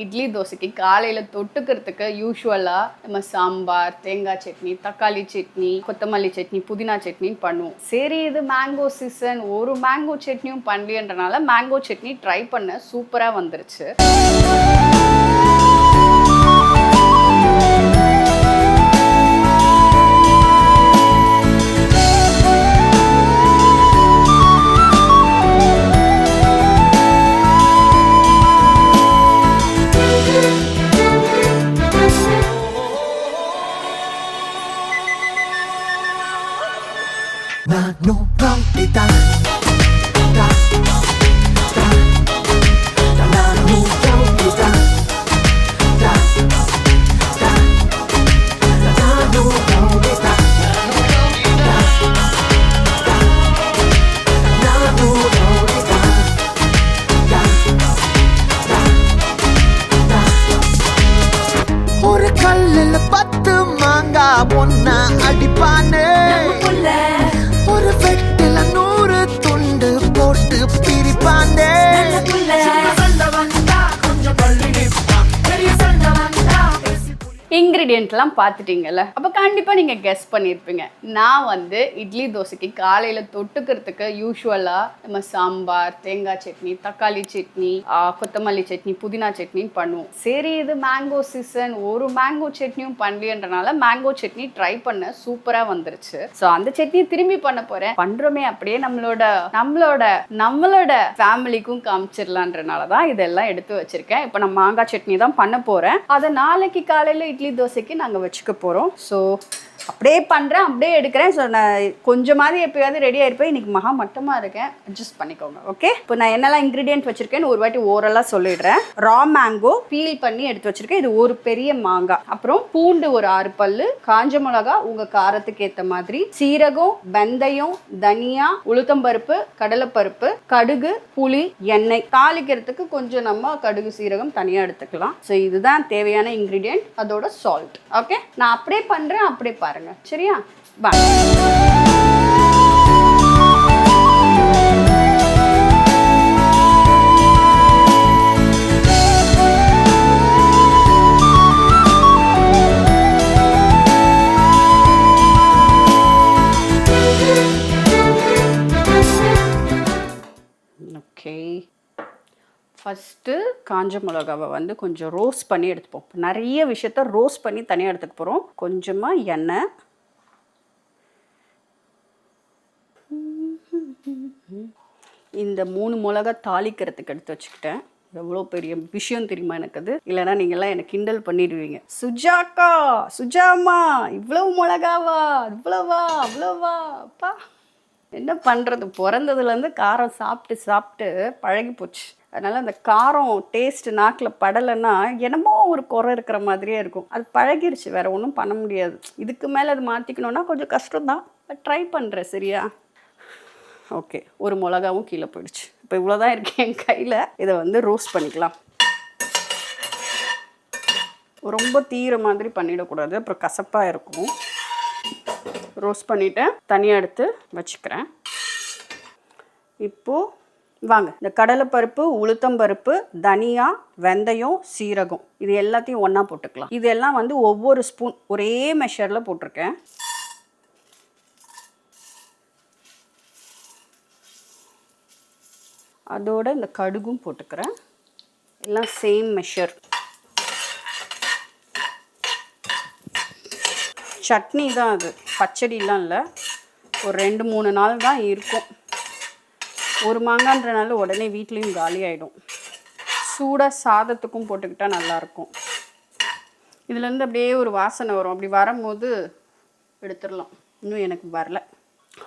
இட்லி தோசைக்கு காலையில் தொட்டுக்கிறதுக்கு யூஸ்வலாக நம்ம சாம்பார், தேங்காய் சட்னி, தக்காளி சட்னி, கொத்தமல்லி சட்னி, புதினா சட்னின்னு பண்ணுவோம். சரி, இது மேங்கோ சீசன், ஒரு மேங்கோ சட்னியும் பண்ணலன்றனால மேங்கோ சட்னி ட்ரை பண்ண சூப்பராக வந்துருச்சு. ஒன்னா அடிப்பானே ஒரு வெட்டில 100 துண்டு போட்டு பிரிப்பானே. இன்க்ரீடியன்ட்லாம் பார்த்துட்டீங்கல்ல, அப்போ கண்டிப்பாக நீங்கள் கெஸ் பண்ணியிருப்பீங்க. நான் வந்து இட்லி தோசைக்கு காலையில் தொட்டுக்கிறதுக்கு யூஸ்வலாக நம்ம சாம்பார், தேங்காய் சட்னி, தக்காளி சட்னி, கொத்தமல்லி சட்னி, புதினா சட்னின்னு பண்ணுவோம். சரி, இது மேங்கோ சீசன், ஒரு மேங்கோ சட்னியும் பண்ணலன்றனால மேங்கோ சட்னி ட்ரை பண்ண சூப்பராக வந்துருச்சு. ஸோ அந்த சட்னி திரும்பி பண்ண போகிறேன். பண்ணுறோமே அப்படியே நம்மளோட ஃபேமிலிக்கும் காமிச்சிடலான்றனால தான் இதெல்லாம் எடுத்து வச்சுருக்கேன். இப்போ நான் மாங்காய் சட்னி தான் பண்ண போகிறேன். அதை நாளைக்கு காலையில் இட்லி தோசைக்கு நாங்கள் வச்சுக்க போகிறோம். ஸோ அப்படியே பண்ணுறேன், அப்படியே எடுக்கிறேன். ஸோ நான் கொஞ்சமாவது எப்போயாவது ரெடியாக இருப்பேன். இன்றைக்கி மகா மட்டமாக இருக்கேன், அட்ஜஸ்ட் பண்ணிக்கோங்க. ஓகே, இப்போ நான் என்னெல்லாம் இன்க்ரீடியன்ட் வச்சுருக்கேன்னு ஒரு வாட்டி ஓரலாக சொல்லிடுறேன். ரா மேங்கோ பீல் பண்ணி எடுத்து வச்சுருக்கேன், இது ஒரு பெரிய மாங்காய். அப்புறம் பூண்டு ஒரு 6 பல்லு, காஞ்ச மிளகா உங்கள் காரத்துக்கு ஏற்ற மாதிரி, சீரகம், வெந்தயம், தனியா, உளுத்தம்பருப்பு, கடலைப்பருப்பு, கடுகு, புளி, எண்ணெய். தாளிக்கிறதுக்கு கொஞ்சம் நம்ம கடுகு சீரகம் தனியாக எடுத்துக்கலாம். ஸோ இதுதான் தேவையான இன்க்ரீடியன்ட், அதோட சால்ட். ஓகே, நான் அப்படியே பண்ணுறேன், அப்படியே பாருங்க. சரியா? பா. ஓகே, ஃபஸ்ட்டு காஞ்ச மிளகாவை வந்து கொஞ்சம் ரோஸ்ட் பண்ணி எடுத்துப்போம். நிறைய விஷயத்த ரோஸ்ட் பண்ணி தனியாக எடுத்துக்க போகிறோம். கொஞ்சமாக எண்ணெய், இந்த 3 மிளகா தாளிக்கிறதுக்கு எடுத்து வச்சுக்கிட்டேன். எவ்வளோ பெரிய விஷயம் தெரியுமா எனக்கு அது? இல்லைனா நீங்கள்லாம் எனக்கு கிண்டல் பண்ணிடுவீங்க. சுஜாக்கா, சுஜாமா, இவ்வளவு மிளகாவா, இவ்வளவா, அவ்வளோவா? அப்பா, என்ன பண்ணுறது, பிறந்ததுலேருந்து காரம் சாப்பிட்டு சாப்பிட்டு பழகி போச்சு. அதனால் அந்த காரம் டேஸ்ட் நாக்கில் படலைன்னா என்னமோ ஒரு குறை இருக்கிற மாதிரியே இருக்கும். அது பழகிருச்சு, வேறு ஒன்றும் பண்ண முடியாது. இதுக்கு மேலே அது மாற்றிக்கணுன்னா கொஞ்சம் கஷ்டம்தான், பட் ட்ரை பண்ணுறேன். சரியா? ஓகே, ஒரு மிளகாவும் கீழே போயிடுச்சு. இப்போ இவ்வளோதான் இருக்கேன் என் கையில். இதை வந்து ரோஸ்ட் பண்ணிக்கலாம். ரொம்ப தீர மாதிரி பண்ணிடக்கூடாது, அப்புறம் கசப்பாக இருக்கும். ரோஸ்ட் பண்ணிவிட்டு தனியாக எடுத்து வச்சுக்கிறேன். இப்போது வாங்க, இந்த கடலைப்பருப்பு, உளுத்தம்பருப்பு, தனியா, வெந்தயம், சீரகம் இது எல்லாத்தையும் ஒன்றா போட்டுக்கலாம். இதெல்லாம் வந்து ஒவ்வொரு ஸ்பூன் ஒரே மெஷரில் போட்டிருக்கேன். அதோட இந்த கடுகும் போட்டுக்கிறேன். எல்லாம் சேம் மெஷர். சட்னி தான் அது, பச்சடிலாம் இல்லை. ஒரு 2-3 நாள் தான் இருக்கும். ஒரு மாங்கான்றனால உடனே வீட்லேயும் காலி ஆகிடும். சூடாக சாதத்துக்கும் போட்டுக்கிட்டால் நல்லாயிருக்கும். இதுலேருந்து அப்படியே ஒரு வாசனை வரும். அப்படி வரும்போது எடுத்துடலாம். இன்னும் எனக்கு வரல.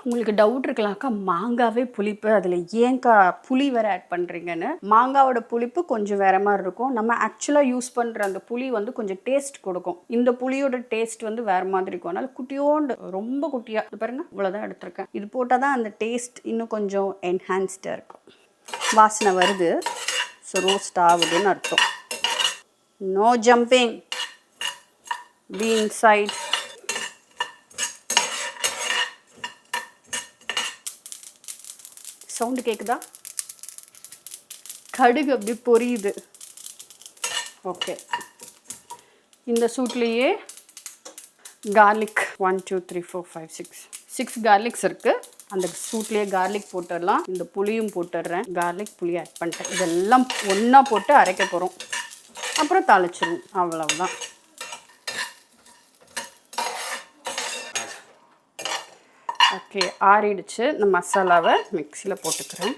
உங்களுக்கு டவுட் இருக்கலாம், அக்கா மாங்காவே புளிப்பு, அதில் ஏன்க்கா புளி வேறு ஆட் பண்ணுறீங்கன்னு. மாங்காவோட புளிப்பு கொஞ்சம் வேறு மாதிரி இருக்கும். நம்ம ஆக்சுவலாக யூஸ் பண்ணுற அந்த புளி வந்து கொஞ்சம் டேஸ்ட் கொடுக்கும். இந்த புளியோட டேஸ்ட் வந்து வேறு மாதிரி இருக்கும். அதனால் குட்டியோண்டு, ரொம்ப குட்டியாக, இது பாருங்கள், இவ்வளோதான் எடுத்திருக்கேன். இது போட்டால் தான் அந்த டேஸ்ட் இன்னும் கொஞ்சம் என்ஹான்ஸ்டாக இருக்கும். வாசனை வருது, ஸோ ரோஸ்ட் ஆகுதுன்னு அர்த்தம். No jumping, be inside. Sound கேட்குதா? கடுகு அப்படி பொரியுது. ஓகே, இந்த சூட்லேயே கார்லிக் 1 2 3 4 5 6 கார்லிக்ஸ் இருக்குது. அந்த சூட்லேயே கார்லிக் போட்டுடலாம். இந்த புளியும் போட்டுடுறேன். கார்லிக் புளி ஆட் பண்ணிட்டேன். இதெல்லாம் ஒன்றா போட்டு அரைக்க போகிறோம். அப்புறம் தாளிச்சிருவோம். அவ்வளவுதான். ஓகே, ஆறிடுச்சு. இந்த மசாலாவை மிக்சியில் போட்டுக்கிறேன்.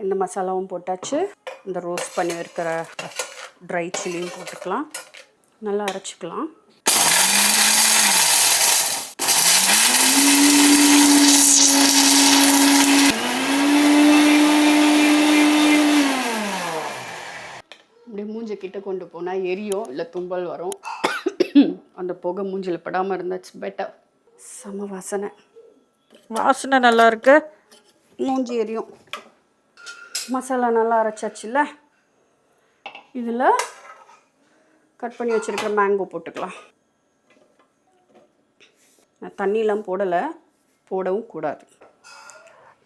இந்த மசாலாவும் போட்டாச்சு. இந்த ரோஸ்ட் பண்ணி இருக்கிற ட்ரை சில்லியும் போட்டுக்கலாம். நல்லா அரைச்சிக்கலாம். இப்படி மூஞ்சை கிட்ட கொண்டு போனால் எரியும், இல்லை தும்பல் வரும். அந்த புகை மூஞ்சில் படாமல் இருந்தாச்சு பெட்டர். செம வாசனை. வாசனை நல்லா இருக்கு. மூஞ்சி எரியும். மசாலா நல்லா அரைச்சாச்சுல்ல. இதில் கட் பண்ணி வச்சுருக்கிற மேங்கோ போட்டுக்கலாம். நான் தண்ணியெலாம் போடலை, போடவும் கூடாது.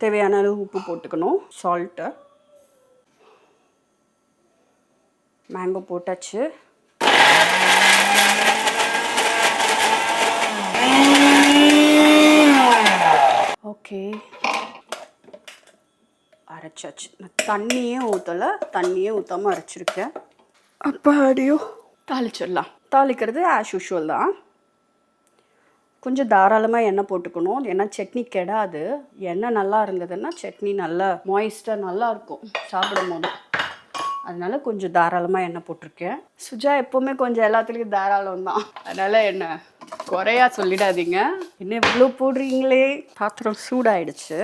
தேவையான அளவு உப்பு போட்டுக்கணும், சால்ட்டு. மேங்கோ போட்டாச்சு. ஓகே, அரைச்சாச்சு. நான் தண்ணியே ஊற்றலை, தண்ணியே ஊற்றாமல் அரைச்சிருக்கேன். அப்போ அடியோ தாளிச்சிடலாம். தாளிக்கிறது ஆஸ் யூஷுவல் தான். கொஞ்சம் தாராளமாக எண்ணெய் போட்டுக்கணும், ஏன்னா சட்னி கெடாது. எண்ணெய் நல்லா இருந்ததுன்னா சட்னி நல்லா மாய்ஸ்டாக நல்லா இருக்கும் சாப்பிடும் போது. அதனால கொஞ்சம் தாராளமாக எண்ணெய் போட்டிருக்கேன். சுஜா எப்போவுமே கொஞ்சம் எல்லாத்துலேயும் தாராளம் தான். அதனால் என்ன குறையா சொல்லிடாதீங்க. என்ன இவ்வளோ போடுறீங்களே. பாத்திரம் சூடாயிடுச்சு.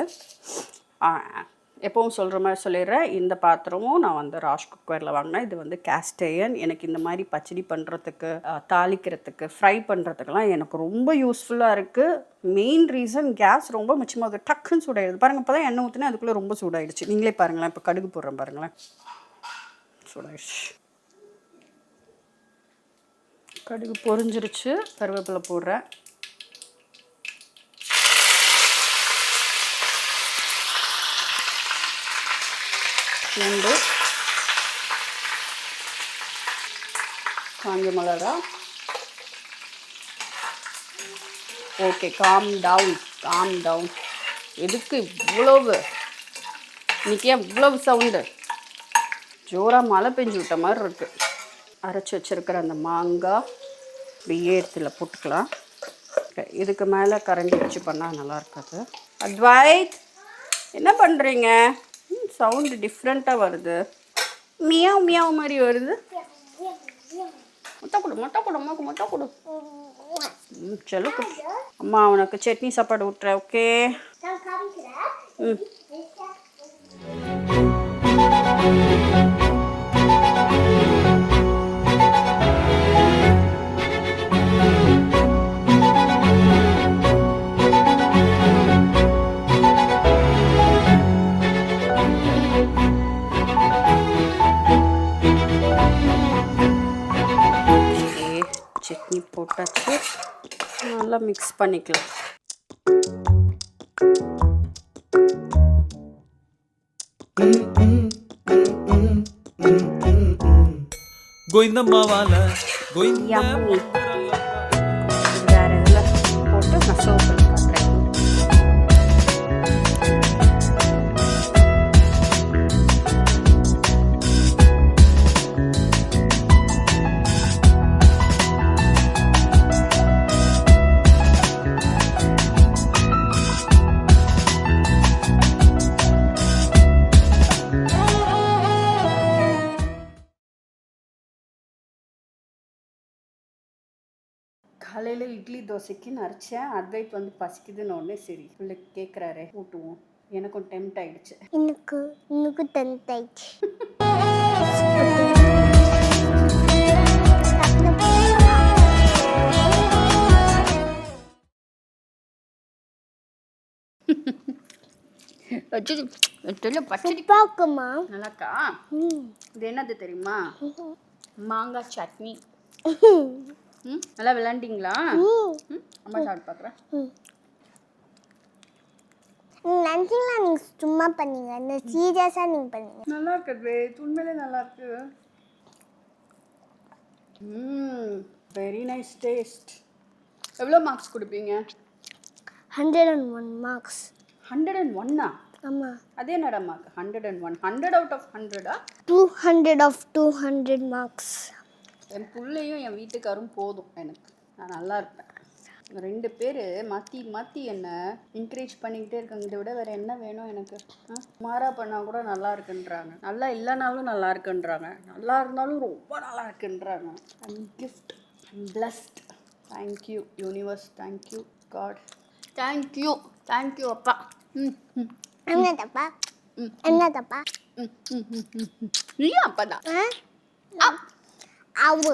எப்பவும் சொல்கிற மாதிரி சொல்லிடுறேன். இந்த பாத்திரமும் நான் வந்து ராஷ் குக்கரில் வாங்கினேன். இது வந்து கேஸ்ட் அயர்ன். எனக்கு இந்த மாதிரி பச்சடி பண்ணுறதுக்கு, தாளிக்கிறதுக்கு, ஃப்ரை பண்ணுறதுக்கெல்லாம் எனக்கு ரொம்ப யூஸ்ஃபுல்லாக இருக்குது. மெயின் ரீசன் கேஸ் ரொம்ப மிச்சமாக டக்குன்னு சூடாயிடுது. பாருங்கள், இப்போ தான் எண்ணெய் ஊற்றினா அதுக்குள்ளே ரொம்ப சூடாயிடுச்சு. நீங்களே பாருங்களேன். இப்போ கடுகு போடுறேன் பாருங்களேன், சூடாயிடுச்சு. கடுகு பொரிஞ்சிருச்சு. கருவேப்பிலை போடுறேன். பூண்டு, காஞ்ச மிளகா. Okay, calm down. எதுக்கு இவ்வளவு? இன்னைக்கு இவ்வளவு சவுண்டு? ஜோராக மழை பெஞ்சு விட்ட மாதிரி இருக்குது. அரைச்சி வச்சுருக்கிற அந்த மாங்காய் இப்படியே இடத்துல போட்டுக்கலாம். இதுக்கு மேலே கரண்டி வச்சு பண்ணால் நல்லா இருக்காது. அத்வைத், என்ன பண்ணுறீங்க? சவுண்டு டிஃப்ரெண்ட்டாக வருது. மியாவ் மியாவ் மாதிரி வருது. முட்டை கொடு. சொல்லு. அம்மா உனக்கு சட்னி சாப்பாடு விட்டுறேன். ஓகே. ம். சட்னி போட்டாச்சு. நல்லா மிக்ஸ் பண்ணிக்கலாம். கோயிந்தம்மாவால யம்மி. வேற இதில் போட்டு நான் சர்வ் பண்ணி காட்டுறேன். காலையில் இட்லி தோசைக்கு அரைச்சேன். அத்வைத் வந்து பசிக்குதுன்னு உடனே சரி பிள்ளைக்கு கேட்குறாரு, ஊட்டுவோம். எனக்கும் டெம்ட் ஆயிடுச்சு. எனக்கு டெம்ட் ஆயிடுச்சு. பச்சடிக்குமா நல்லாக்கா. இது என்னது தெரியுமா? மாங்காய் சட்னி. நல்லா விளாண்டிங்களா? அம்மா சாப்பிட்டு பார்க்குறேன். நினச்சிங்களா நீங்கள் சும்மா பண்ணீங்க இந்த சீரியஸாக நீங்கள் பண்ணீங்க. நல்லா இருக்குது உண்மையிலே நல்லா இருக்கு. Very nice taste. எவ்வளோ மார்க்ஸ் கொடுப்பீங்க? 101 மார்க்ஸ். 101 ஆமாம். அதே என்னடா mark? 101 100 out of 100 200 of 200 marks. என் பிள்ளையும் என் வீட்டுக்காரும் போதும் எனக்கு. நான் நல்லா இருப்பேன். 2 பேர் மாற்றி மாற்றி என்னை என்கரேஜ் பண்ணிக்கிட்டே இருக்காங்க. இதை விட வேறு என்ன வேணும் எனக்கு? மாறா பண்ணால் கூட நல்லா இருக்குன்றாங்க, நல்லா இல்லைனாலும் நல்லா இருக்குன்றாங்க, நல்லா இருந்தாலும் ரொம்ப நல்லா இருக்குன்றாங்க. I'm gift, I'm blessed. Thank you universe, thank you God, thank you அப்பா. என்ன தப்பா? என்ன தப்பா? நீ அப்பா தான். அவு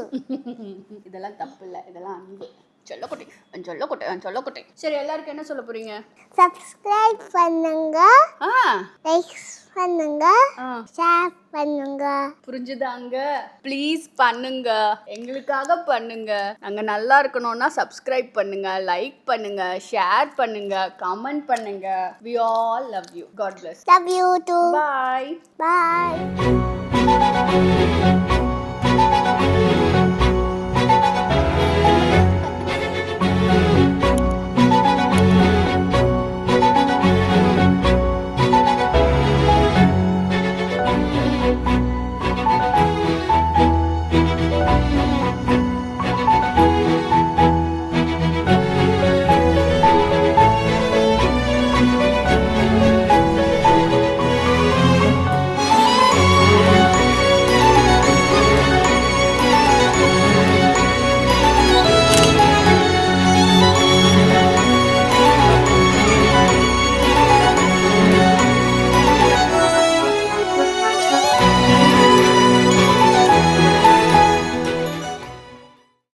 இதெல்லாம் தப்பு இல்லை, இதெல்லாம் அன்பு. சொல்லக்கொட்டை. சரி, எல்லாருக்கும் என்ன சொல்ல போறீங்க? சப்ஸ்கிரைப் பண்ணுங்க, லைக் பண்ணுங்க, ஷேர் பண்ணுங்க. புரிஞ்சுதாங்க? ப்ளீஸ் பண்ணுங்க, எங்களுக்காக பண்ணுங்க. நாங்கள் நல்லா இருக்கணும்னா சப்ஸ்கிரைப் பண்ணுங்க, லைக் பண்ணுங்க, ஷேர் பண்ணுங்க, கமெண்ட் பண்ணுங்க. We all love you. God bless. Love you too. Bye. Bye.